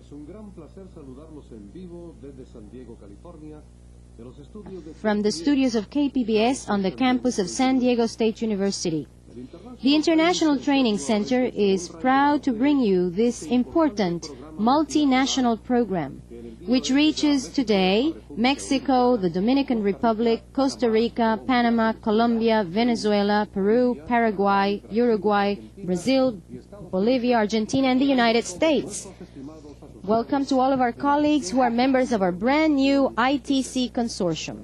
From the studios of KPBS on the campus of San Diego State University. The International Training Center is proud to bring you this important multinational program, which reaches today Mexico, the Dominican Republic, Costa Rica, Panama, Colombia, Venezuela, Peru, Paraguay, Uruguay, Brazil, Bolivia, Argentina, and the United States. Welcome to all of our colleagues who are members of our brand new ITC consortium.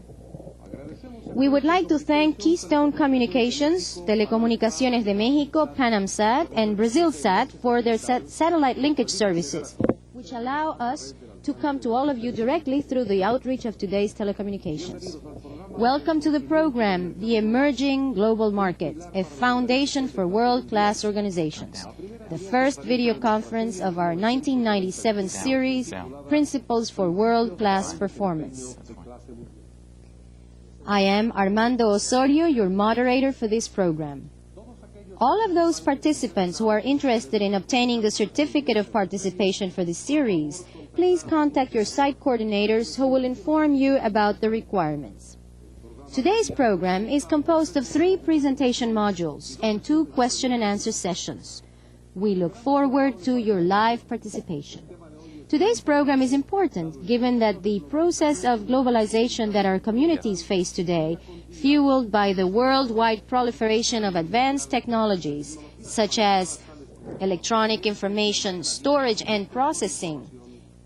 We would like to thank Keystone Communications, Telecomunicaciones de México, PanamSat, and BrazilSat for their satellite linkage services, which allow us to come to all of you directly through the outreach of today's telecommunications. Welcome to the program, The Emerging Global Market, a foundation for world-class organizations. The first video conference of our 1997 series, Principles for World-Class Performance. I am Armando Osorio, your moderator for this program. All of those participants who are interested in obtaining the certificate of participation for this series, please contact your site coordinators who will inform you about the requirements. Today's program is composed of 3 presentation modules and 2 question and answer sessions. We look forward to your live participation. Today's program is important given that the process of globalization that our communities face today, fueled by the worldwide proliferation of advanced technologies such as electronic information storage and processing,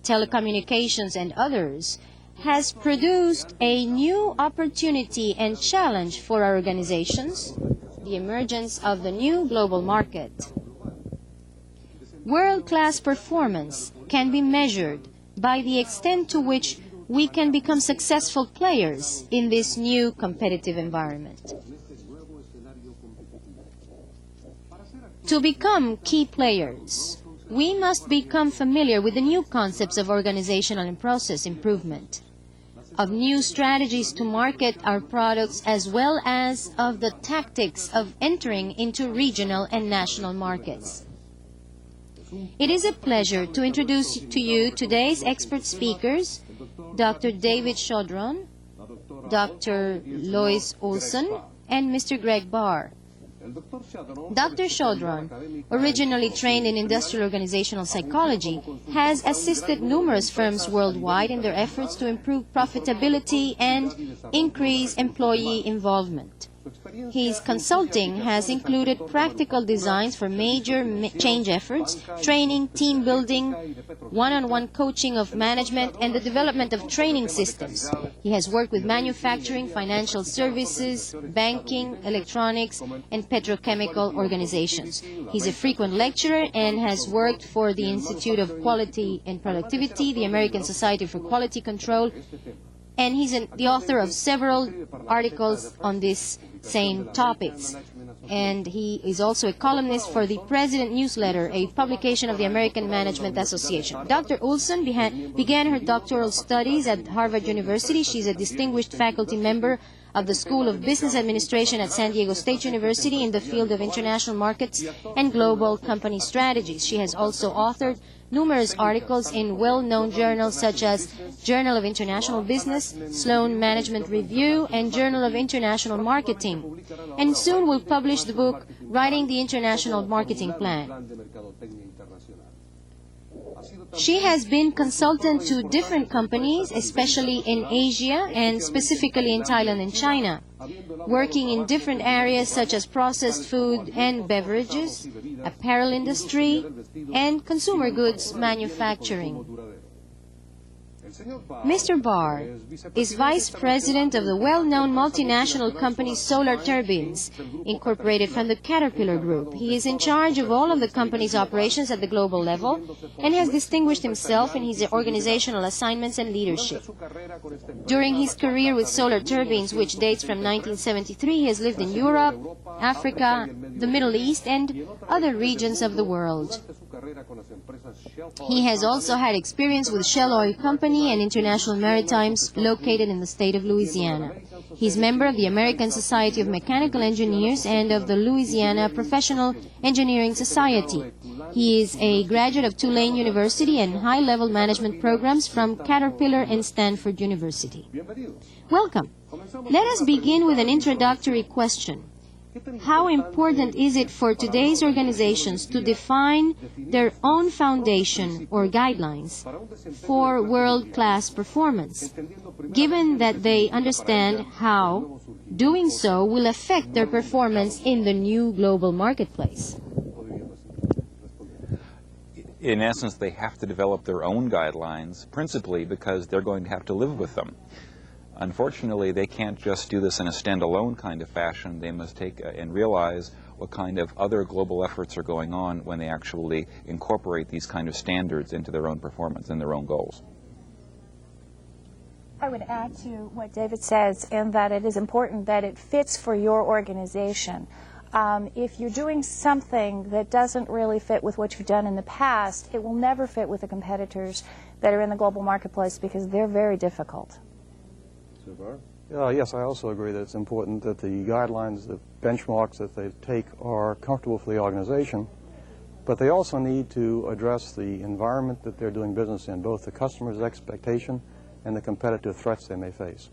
telecommunications, and others, has produced a new opportunity and challenge for our organizations, the emergence of the new global market. World-class performance can be measured by the extent to which we can become successful players in this new competitive environment. To become key players, we must become familiar with the new concepts of organizational and process improvement, of new strategies to market our products, as well as of the tactics of entering into regional and national markets. It is a pleasure to introduce to you today's expert speakers, Dr. David Chaudron, Dr. Lois Olson, and Mr. Greg Barr. Dr. Chaudron, originally trained in industrial organizational psychology, has assisted numerous firms worldwide in their efforts to improve profitability and increase employee involvement. His consulting has included practical designs for major change efforts, training, team building, one-on-one coaching of management, and the development of training systems. He has worked with manufacturing, financial services, banking, electronics, and petrochemical organizations. He's a frequent lecturer and has worked for the Institute of Quality and Productivity, the American Society for Quality Control, and he's the author of several articles on these same topics. And he is also a columnist for the President Newsletter, a publication of the American Management Association. Dr. Olson began her doctoral studies at Harvard University. She's a distinguished faculty member of the School of Business Administration at San Diego State University in the field of international markets and global company strategies. She has also authored numerous articles in well-known journals such as Journal of International Business, Sloan Management Review, and Journal of International Marketing, and soon will publish the book Writing the International Marketing Plan. She has been consultant to different companies, especially in Asia and specifically in Thailand and China, working in different areas such as processed food and beverages, apparel industry, and consumer goods manufacturing. Mr. Barr is Vice President of the well-known multinational company Solar Turbines, incorporated from the Caterpillar Group. He is in charge of all of the company's operations at the global level and has distinguished himself in his organizational assignments and leadership. During his career with Solar Turbines, which dates from 1973, he has lived in Europe, Africa, the Middle East, and other regions of the world. He has also had experience with Shell Oil Company and International Maritimes located in the state of Louisiana. He is member of the American Society of Mechanical Engineers and of the Louisiana Professional Engineering Society. He is a graduate of Tulane University and high-level management programs from Caterpillar and Stanford University. Welcome. Let us begin with an introductory question. How important is it for today's organizations to define their own foundation or guidelines for world-class performance, given that they understand how doing so will affect their performance in the new global marketplace? In essence, they have to develop their own guidelines, principally because they're going to have to live with them. Unfortunately, they can't just do this in a standalone kind of fashion. They must take and realize what kind of other global efforts are going on when they actually incorporate these kind of standards into their own performance and their own goals. I would add to what David says in that it is important that it fits for your organization. If you're doing something that doesn't really fit with what you've done in the past, it will never fit with the competitors that are in the global marketplace because they're very difficult. Yes, I also agree that it's important that the guidelines, the benchmarks that they take are comfortable for the organization, but they also need to address the environment that they're doing business in, both the customer's expectation and the competitive threats they may face.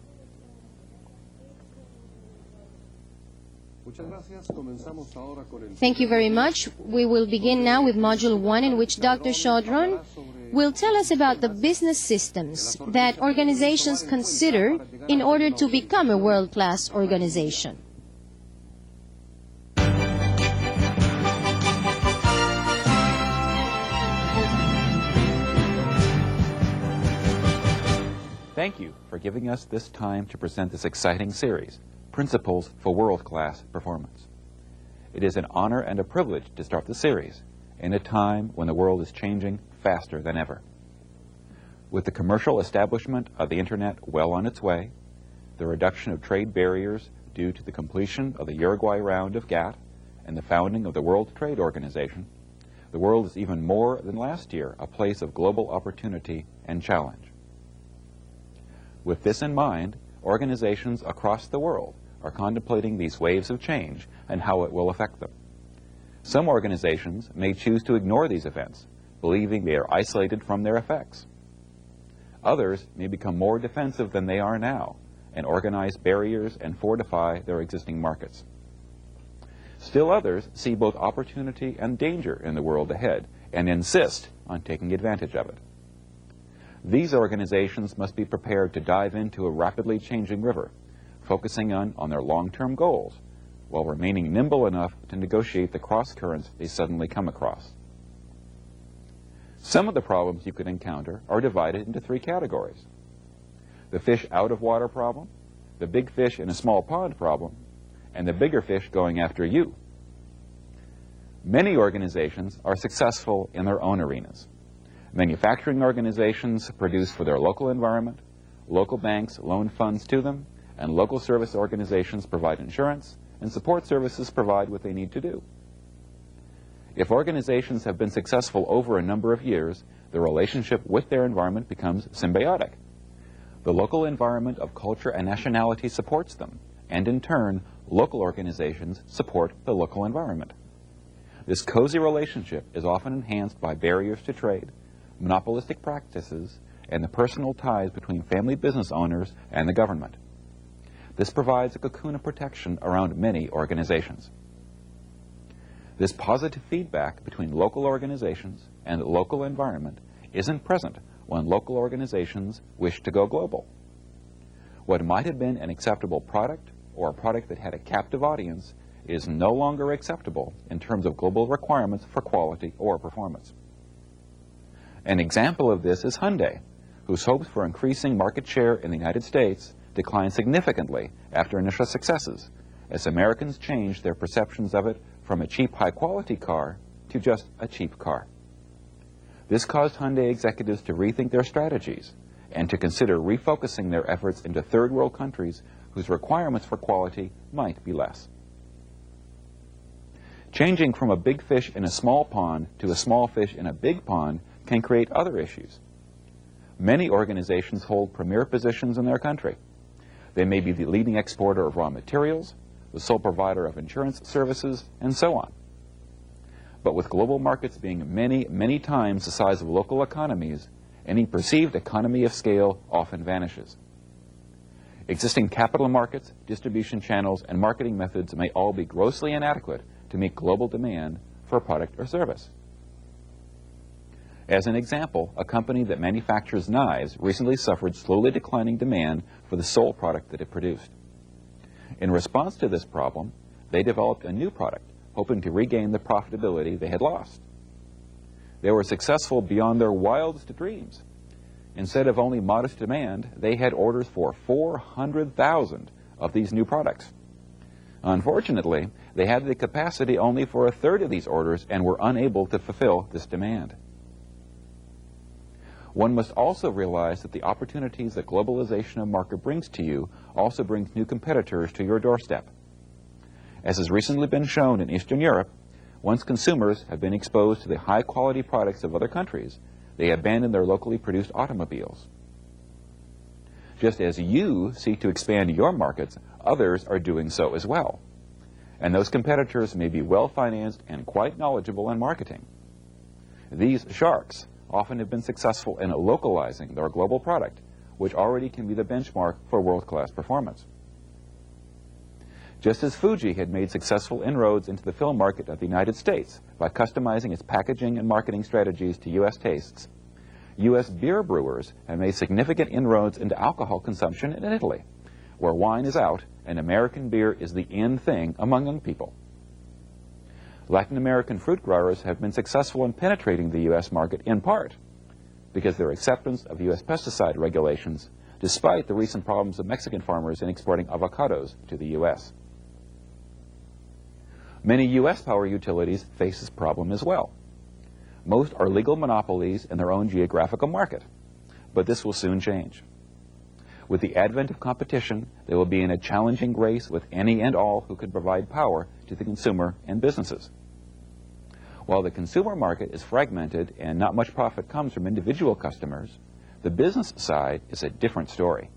Thank you very much. We will begin now with Module 1, in which Dr. Chaudron will tell us about the business systems that organizations consider in order to become a world-class organization. Thank you for giving us this time to present this exciting series, Principles for World-Class Performance. It is an honor and a privilege to start the series in a time when the world is changing faster than ever. With the commercial establishment of the Internet well on its way, the reduction of trade barriers due to the completion of the Uruguay round of GATT and the founding of the World Trade Organization, the world is even more than last year a place of global opportunity and challenge. With this in mind, organizations across the world are contemplating these waves of change and how it will affect them. Some organizations may choose to ignore these events, believing they are isolated from their effects. Others may become more defensive than they are now and organize barriers and fortify their existing markets. Still others see both opportunity and danger in the world ahead and insist on taking advantage of it. These organizations must be prepared to dive into a rapidly changing river, focusing on their long-term goals, while remaining nimble enough to negotiate the cross-currents they suddenly come across. Some of the problems you could encounter are divided into three categories: the fish out of water problem, the big fish in a small pond problem, and the bigger fish going after you. Many organizations are successful in their own arenas. Manufacturing organizations produce for their local environment, local banks loan funds to them, and local service organizations provide insurance, and support services provide what they need to do. If organizations have been successful over a number of years, the relationship with their environment becomes symbiotic. The local environment of culture and nationality supports them, and in turn, local organizations support the local environment. This cozy relationship is often enhanced by barriers to trade, monopolistic practices, and the personal ties between family business owners and the government. This provides a cocoon of protection around many organizations. This positive feedback between local organizations and the local environment isn't present when local organizations wish to go global. What might have been an acceptable product or a product that had a captive audience is no longer acceptable in terms of global requirements for quality or performance. An example of this is Hyundai, whose hopes for increasing market share in the United States declined significantly after initial successes, as Americans changed their perceptions of it from a cheap, high-quality car to just a cheap car. This caused Hyundai executives to rethink their strategies and to consider refocusing their efforts into third-world countries whose requirements for quality might be less. Changing from a big fish in a small pond to a small fish in a big pond can create other issues. Many organizations hold premier positions in their country. They may be the leading exporter of raw materials, the sole provider of insurance services, and so on. But with global markets being many, many times the size of local economies, any perceived economy of scale often vanishes. Existing capital markets, distribution channels, and marketing methods may all be grossly inadequate to meet global demand for a product or service. As an example, a company that manufactures knives recently suffered slowly declining demand for the sole product that it produced. In response to this problem, they developed a new product, hoping to regain the profitability they had lost. They were successful beyond their wildest dreams. Instead of only modest demand, they had orders for 400,000 of these new products. Unfortunately, they had the capacity only for a third of these orders and were unable to fulfill this demand. One must also realize that the opportunities that globalization of market brings to you also brings new competitors to your doorstep. As has recently been shown in Eastern Europe, once consumers have been exposed to the high-quality products of other countries, they abandon their locally produced automobiles. Just as you seek to expand your markets, others are doing so as well. And those competitors may be well-financed and quite knowledgeable in marketing. These sharks often have been successful in localizing their global product, which already can be the benchmark for world-class performance. Just as Fuji had made successful inroads into the film market of the United States by customizing its packaging and marketing strategies to U.S. tastes, U.S. beer brewers have made significant inroads into alcohol consumption in Italy, where wine is out and American beer is the in thing among young people. Latin American fruit growers have been successful in penetrating the U.S. market in part because their acceptance of U.S. pesticide regulations, despite the recent problems of Mexican farmers in exporting avocados to the U.S. Many U.S. power utilities face this problem as well. Most are legal monopolies in their own geographical market, but this will soon change. With the advent of competition, they will be in a challenging race with any and all who could provide power to the consumer and businesses. While the consumer market is fragmented and not much profit comes from individual customers, the business side is a different story.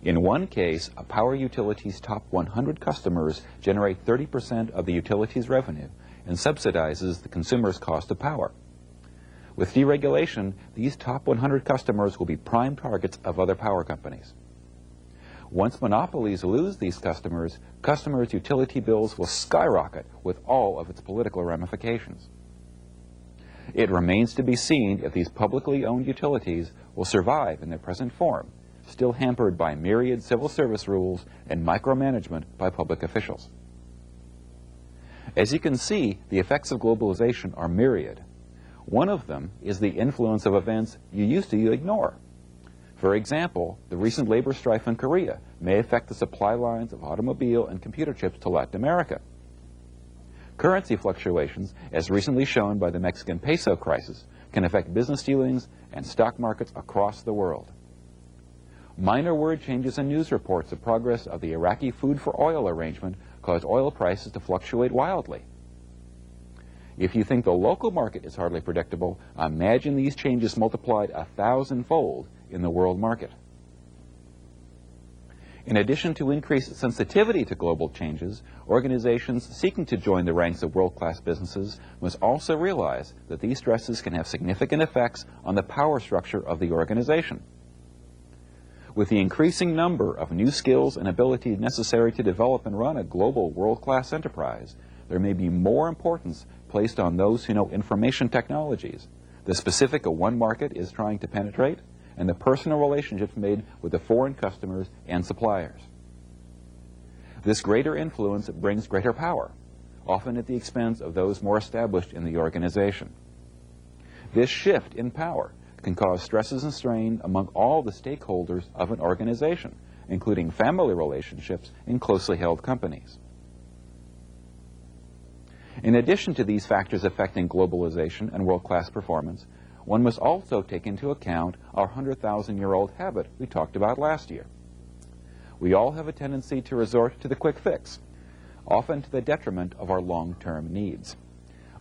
In one case, a power utility's top 100 customers generate 30% of the utility's revenue and subsidizes the consumer's cost of power. With deregulation, these top 100 customers will be prime targets of other power companies. Once monopolies lose these customers, customers' utility bills will skyrocket with all of its political ramifications. It remains to be seen if these publicly owned utilities will survive in their present form, still hampered by myriad civil service rules and micromanagement by public officials. As you can see, the effects of globalization are myriad. One of them is the influence of events you used to ignore. For example, the recent labor strife in Korea may affect the supply lines of automobile and computer chips to Latin America. Currency fluctuations, as recently shown by the Mexican peso crisis, can affect business dealings and stock markets across the world. Minor word changes in news reports of progress of the Iraqi food for oil arrangement cause oil prices to fluctuate wildly. If you think the local market is hardly predictable, imagine these changes multiplied 1,000-fold in the world market. In addition to increased sensitivity to global changes, organizations seeking to join the ranks of world-class businesses must also realize that these stresses can have significant effects on the power structure of the organization. With the increasing number of new skills and abilities necessary to develop and run a global world-class enterprise, there may be more importance placed on those who know information technologies, the specific one market is trying to penetrate, and the personal relationships made with the foreign customers and suppliers. This greater influence brings greater power, often at the expense of those more established in the organization. This shift in power can cause stresses and strain among all the stakeholders of an organization, including family relationships in closely held companies. In addition to these factors affecting globalization and world-class performance, one must also take into account our 100,000-year-old habit we talked about last year. We all have a tendency to resort to the quick fix, often to the detriment of our long-term needs.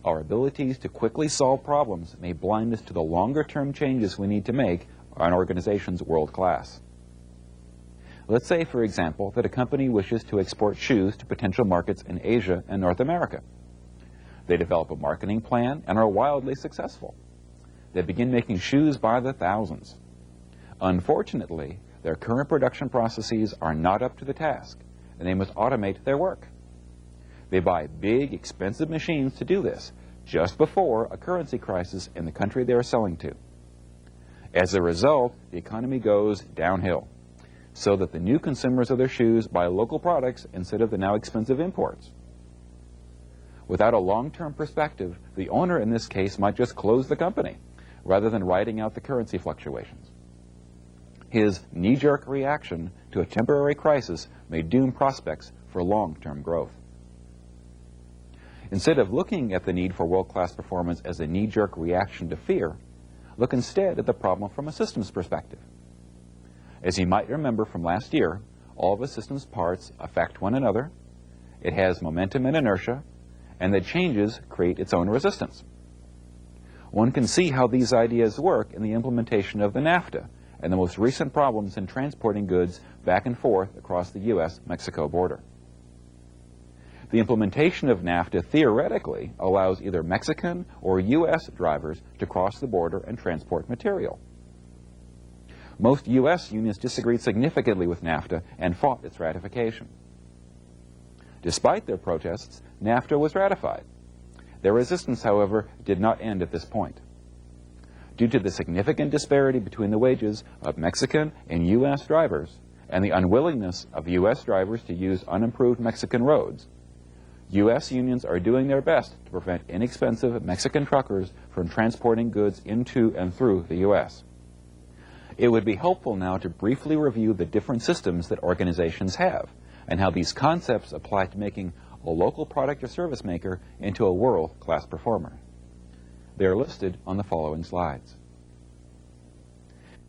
Our abilities to quickly solve problems may blind us to the longer-term changes we need to make on organizations world-class. Let's say, for example, that a company wishes to export shoes to potential markets in Asia and North America. They develop a marketing plan and are wildly successful. They begin making shoes by the thousands. Unfortunately, their current production processes are not up to the task, and they must automate their work. They buy big, expensive machines to do this, just before a currency crisis in the country they are selling to. As a result, the economy goes downhill, so that the new consumers of their shoes buy local products instead of the now expensive imports. Without a long-term perspective, the owner in this case might just close the company, rather than riding out the currency fluctuations. His knee-jerk reaction to a temporary crisis may doom prospects for long-term growth. Instead of looking at the need for world-class performance as a knee-jerk reaction to fear, look instead at the problem from a systems perspective. As you might remember from last year, all of a system's parts affect one another, it has momentum and inertia, and the changes create its own resistance. One can see how these ideas work in the implementation of the NAFTA and the most recent problems in transporting goods back and forth across the U.S.-Mexico border. The implementation of NAFTA theoretically allows either Mexican or U.S. drivers to cross the border and transport material. Most U.S. unions disagreed significantly with NAFTA and fought its ratification. Despite their protests, NAFTA was ratified. Their resistance, however, did not end at this point. Due to the significant disparity between the wages of Mexican and U.S. drivers and the unwillingness of U.S. drivers to use unimproved Mexican roads, U.S. unions are doing their best to prevent inexpensive Mexican truckers from transporting goods into and through the U.S. It would be helpful now to briefly review the different systems that organizations have and how these concepts apply to making a local product or service maker into a world-class performer. They are listed on the following slides.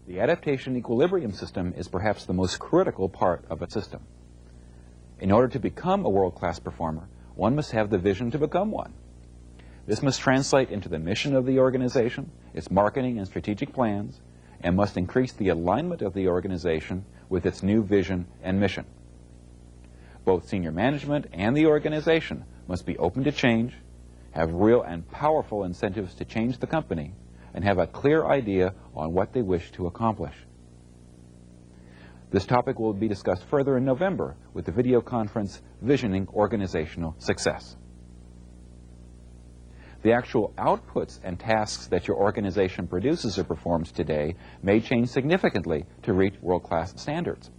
The adaptation equilibrium system is perhaps the most critical part of a system. In order to become a world-class performer, one must have the vision to become one. This must translate into the mission of the organization, its marketing and strategic plans, and must increase the alignment of the organization with its new vision and mission. Both senior management and the organization must be open to change, have real and powerful incentives to change the company, and have a clear idea on what they wish to accomplish. This topic will be discussed further in November with the video conference Visioning Organizational Success. The actual outputs and tasks that your organization produces or performs today may change significantly to reach world-class standards.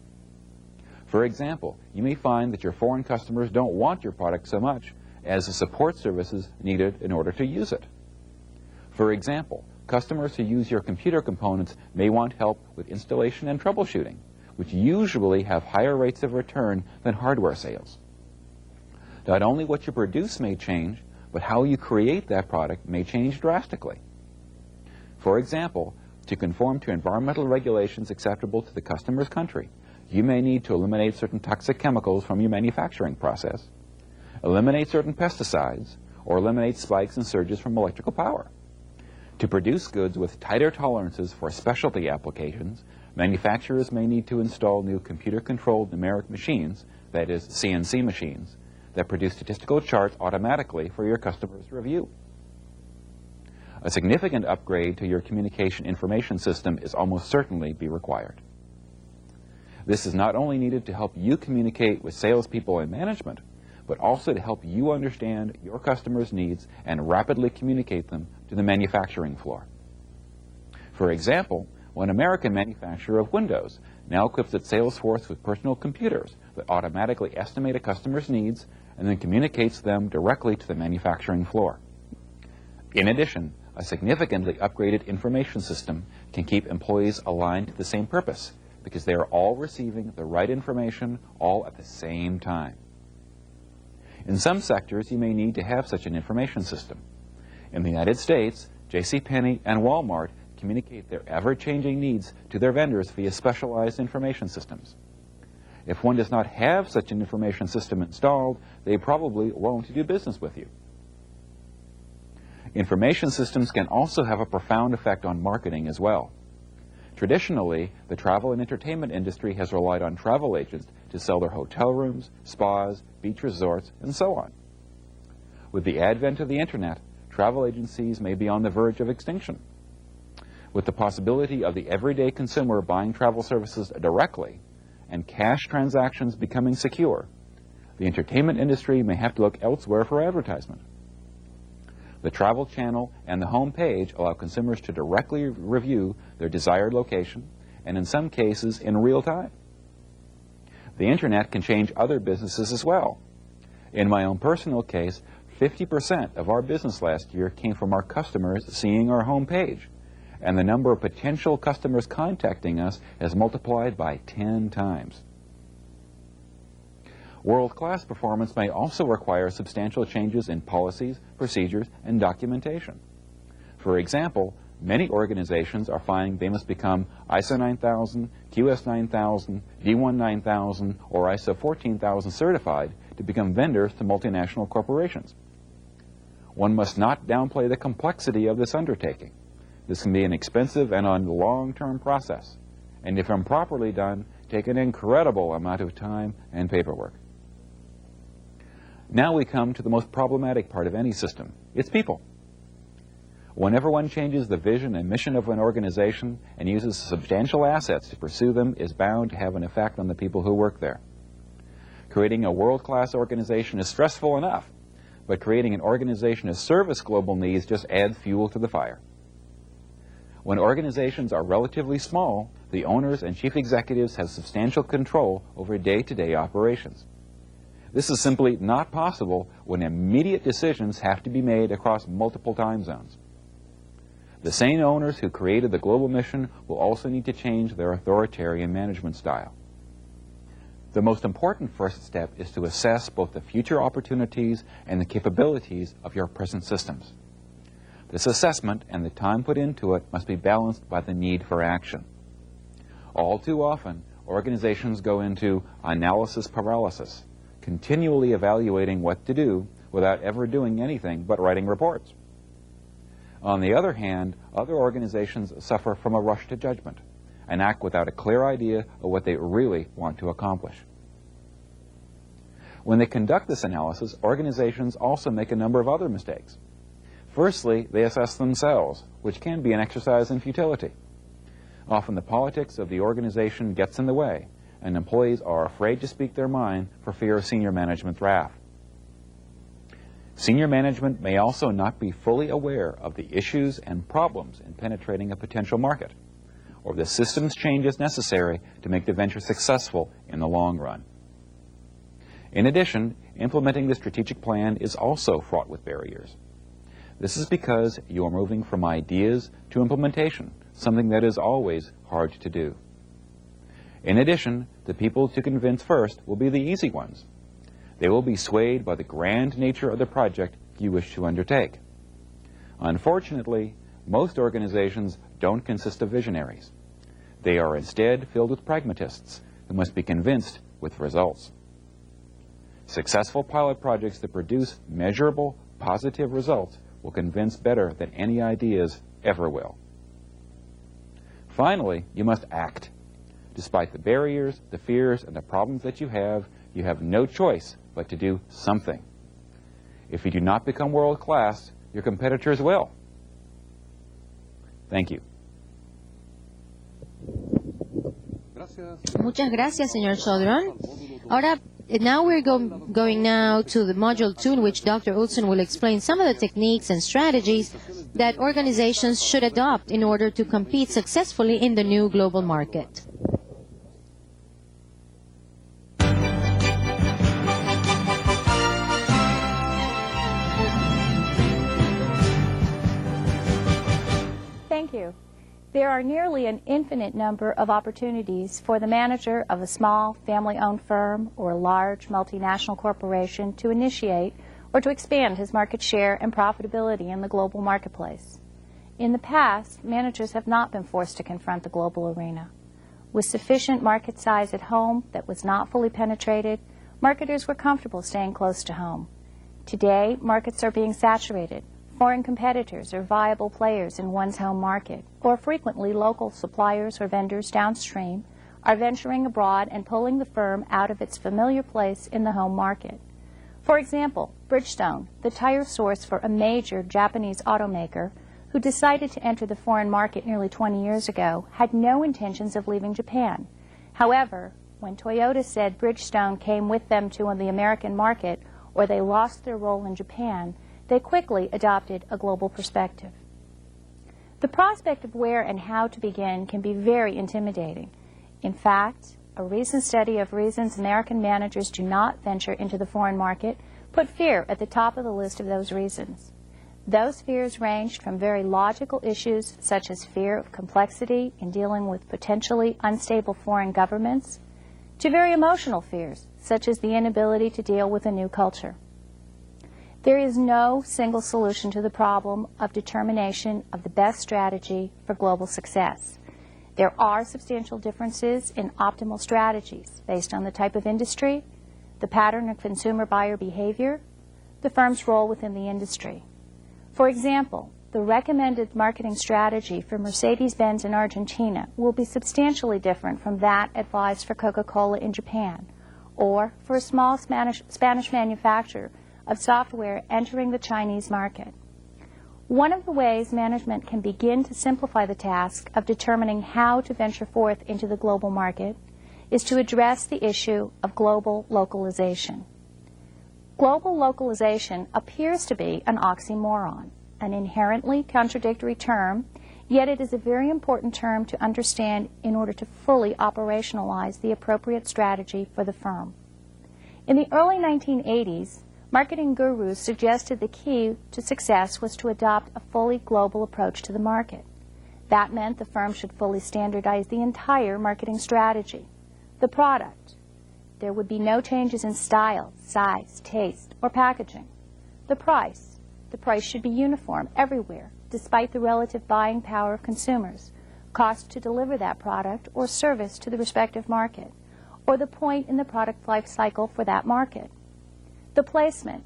For example, you may find that your foreign customers don't want your product so much as the support services needed in order to use it. For example, customers who use your computer components may want help with installation and troubleshooting, which usually have higher rates of return than hardware sales. Not only what you produce may change, but how you create that product may change drastically. For example, to conform to environmental regulations acceptable to the customer's country, you may need to eliminate certain toxic chemicals from your manufacturing process, eliminate certain pesticides, or eliminate spikes and surges from electrical power. To produce goods with tighter tolerances for specialty applications, manufacturers may need to install new computer-controlled numeric machines, that is, CNC machines, that produce statistical charts automatically for your customers to review. A significant upgrade to your communication information system is almost certainly be required. This is not only needed to help you communicate with salespeople and management, but also to help you understand your customers' needs and rapidly communicate them to the manufacturing floor. For example, one American manufacturer of windows now equips its sales force with personal computers that automatically estimate a customer's needs and then communicates them directly to the manufacturing floor. In addition, a significantly upgraded information system can keep employees aligned to the same purpose because they are all receiving the right information all at the same time. In some sectors, you may need to have such an information system. In the United States, JCPenney and Walmart communicate their ever-changing needs to their vendors via specialized information systems. If one does not have such an information system installed, they probably won't do business with you. Information systems can also have a profound effect on marketing as well. Traditionally, the travel and entertainment industry has relied on travel agents to sell their hotel rooms, spas, beach resorts, and so on. With the advent of the Internet, travel agencies may be on the verge of extinction. With the possibility of the everyday consumer buying travel services directly and cash transactions becoming secure, the entertainment industry may have to look elsewhere for advertisement. The travel channel and the home page allow consumers to directly review their desired location, and in some cases in real time. The Internet can change other businesses as well. In my own personal case, 50% of our business last year came from our customers seeing our home page, and the number of potential customers contacting us has multiplied by 10 times. World-class performance may also require substantial changes in policies, procedures, and documentation. For example, many organizations are finding they must become ISO 9000, QS 9000, D1 9000, or ISO 14000 certified to become vendors to multinational corporations. One must not downplay the complexity of this undertaking. This can be an expensive and a long-term process, and if improperly done, take an incredible amount of time and paperwork. Now we come to the most problematic part of any system. It's people. Whenever one changes the vision and mission of an organization and uses substantial assets to pursue them is bound to have an effect on the people who work there. Creating a world-class organization is stressful enough, but creating an organization to service global needs just adds fuel to the fire. When organizations are relatively small, the owners and chief executives have substantial control over day-to-day operations. This is simply not possible when immediate decisions have to be made across multiple time zones. The same owners who created the global mission will also need to change their authoritarian management style. The most important first step is to assess both the future opportunities and the capabilities of your present systems. This assessment and the time put into it must be balanced by the need for action. All too often, organizations go into analysis paralysis, continually evaluating what to do without ever doing anything but writing reports. On the other hand, other organizations suffer from a rush to judgment and act without a clear idea of what they really want to accomplish. When they conduct this analysis, organizations also make a number of other mistakes. Firstly, they assess themselves, which can be an exercise in futility. Often the politics of the organization gets in the way, and employees are afraid to speak their mind for fear of senior management's wrath. Senior management may also not be fully aware of the issues and problems in penetrating a potential market, or the systems changes necessary to make the venture successful in the long run. In addition, implementing the strategic plan is also fraught with barriers. This is because you are moving from ideas to implementation, something that is always hard to do. In addition, the people to convince first will be the easy ones. They will be swayed by the grand nature of the project you wish to undertake. Unfortunately, most organizations don't consist of visionaries. They are instead filled with pragmatists who must be convinced with results. Successful pilot projects that produce measurable, positive results will convince better than any ideas ever will. Finally, you must act. Despite the barriers, the fears, and the problems that you have no choice but to do something. If you do not become world-class, your competitors will. Thank you. Muchas gracias, señor Sodron. Ahora, now we're going now to the module 2, in which Dr. Utzon will explain some of the techniques and strategies that organizations should adopt in order to compete successfully in the new global market. Thank you. There are nearly an infinite number of opportunities for the manager of a small family-owned firm or a large multinational corporation to initiate or to expand his market share and profitability in the global marketplace. In the past, managers have not been forced to confront the global arena. With sufficient market size at home that was not fully penetrated, marketers were comfortable staying close to home. Today, markets are being saturated. Foreign competitors are viable players in one's home market, or frequently local suppliers or vendors downstream are venturing abroad and pulling the firm out of its familiar place in the home market. For example, Bridgestone, the tire source for a major Japanese automaker who decided to enter the foreign market nearly 20 years ago, had no intentions of leaving Japan. However, when Toyota said Bridgestone came with them to the American market or they lost their role in Japan, they quickly adopted a global perspective. The prospect of where and how to begin can be very intimidating. In fact, a recent study of reasons American managers do not venture into the foreign market put fear at the top of the list of those reasons. Those fears ranged from very logical issues such as fear of complexity in dealing with potentially unstable foreign governments to very emotional fears such as the inability to deal with a new culture. There is no single solution to the problem of determination of the best strategy for global success. There are substantial differences in optimal strategies based on the type of industry, the pattern of consumer buyer behavior, the firm's role within the industry. For example, the recommended marketing strategy for Mercedes-Benz in Argentina will be substantially different from that advised for Coca-Cola in Japan, or for a small Spanish manufacturer of software entering the Chinese market. One of the ways management can begin to simplify the task of determining how to venture forth into the global market is to address the issue of global localization. Global localization appears to be an oxymoron, an inherently contradictory term, yet it is a very important term to understand in order to fully operationalize the appropriate strategy for the firm. In the early 1980s, marketing gurus suggested the key to success was to adopt a fully global approach to the market. That meant the firm should fully standardize the entire marketing strategy. The product. There would be no changes in style, size, taste, or packaging. The price. The price should be uniform everywhere, despite the relative buying power of consumers, cost to deliver that product or service to the respective market, or the point in the product life cycle for that market. The placement.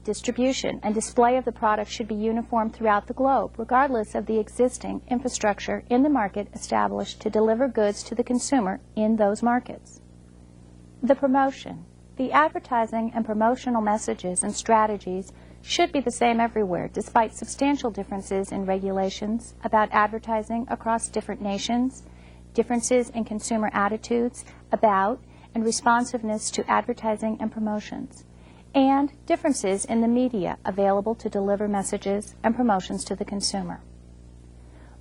Distribution and display of the product should be uniform throughout the globe, regardless of the existing infrastructure in the market established to deliver goods to the consumer in those markets. The promotion. The advertising and promotional messages and strategies should be the same everywhere, despite substantial differences in regulations about advertising across different nations, differences in consumer attitudes about and responsiveness to advertising and promotions, and differences in the media available to deliver messages and promotions to the consumer.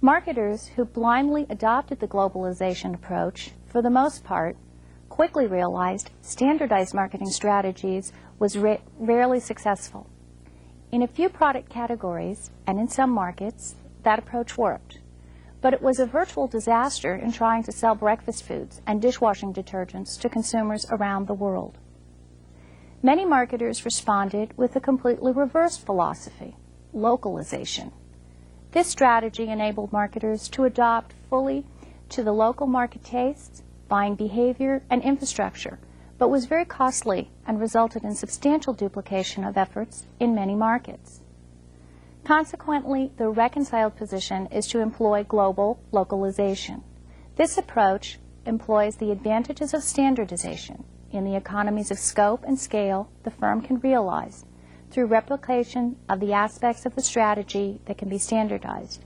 Marketers who blindly adopted the globalization approach, for the most part, quickly realized standardized marketing strategies was rarely successful. In a few product categories, and in some markets, that approach worked. But it was a virtual disaster in trying to sell breakfast foods and dishwashing detergents to consumers around the world. Many marketers responded with a completely reversed philosophy, localization. This strategy enabled marketers to adopt fully to the local market tastes, buying behavior, and infrastructure, but was very costly and resulted in substantial duplication of efforts in many markets. Consequently, the reconciled position is to employ global localization. This approach employs the advantages of standardization in the economies of scope and scale the firm can realize through replication of the aspects of the strategy that can be standardized,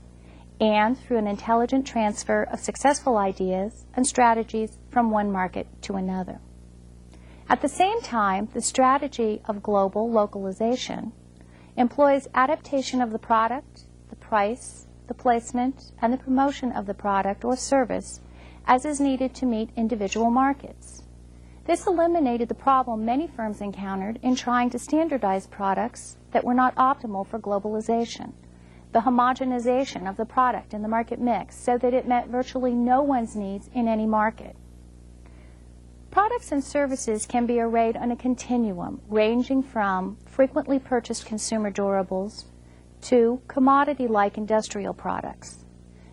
and through an intelligent transfer of successful ideas and strategies from one market to another. At the same time, the strategy of global localization employs adaptation of the product, the price, the placement, and the promotion of the product or service as is needed to meet individual markets. This eliminated the problem many firms encountered in trying to standardize products that were not optimal for globalization, the homogenization of the product in the market mix so that it met virtually no one's needs in any market. Products and services can be arrayed on a continuum ranging from frequently purchased consumer durables to commodity-like industrial products.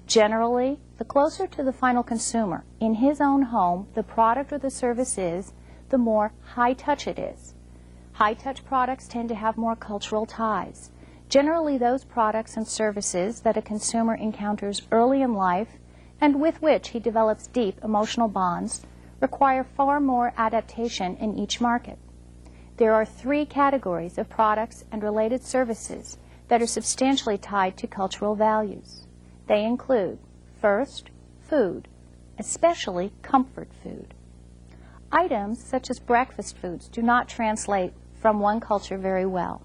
Generally, the closer to the final consumer in his own home the product or the service is, the more high-touch it is. High-touch products tend to have more cultural ties. Generally, those products and services that a consumer encounters early in life and with which he develops deep emotional bonds require far more adaptation in each market. there are three categories of products and related services that are substantially tied to cultural values. They include, first, food, especially comfort food. Items such as breakfast foods do not translate from one culture very well.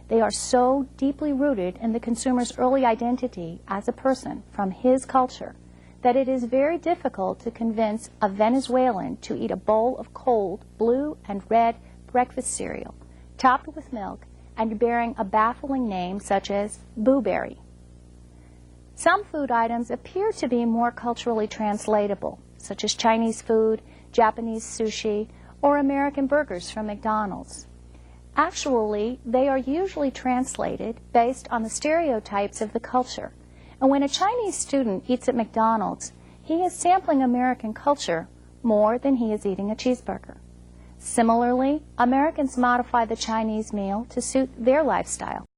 They are so deeply rooted in the consumer's early identity as a person from his culture that it is very difficult to convince a Venezuelan to eat a bowl of cold blue and red breakfast cereal, topped with milk and bearing a baffling name such as blueberry. Some food items appear to be more culturally translatable, such as Chinese food, Japanese sushi, or American burgers from McDonald's. Actually, they are usually translated based on the stereotypes of the culture. And when a Chinese student eats at McDonald's, he is sampling American culture more than he is eating a cheeseburger. Similarly, Americans modify the Chinese meal to suit their lifestyle.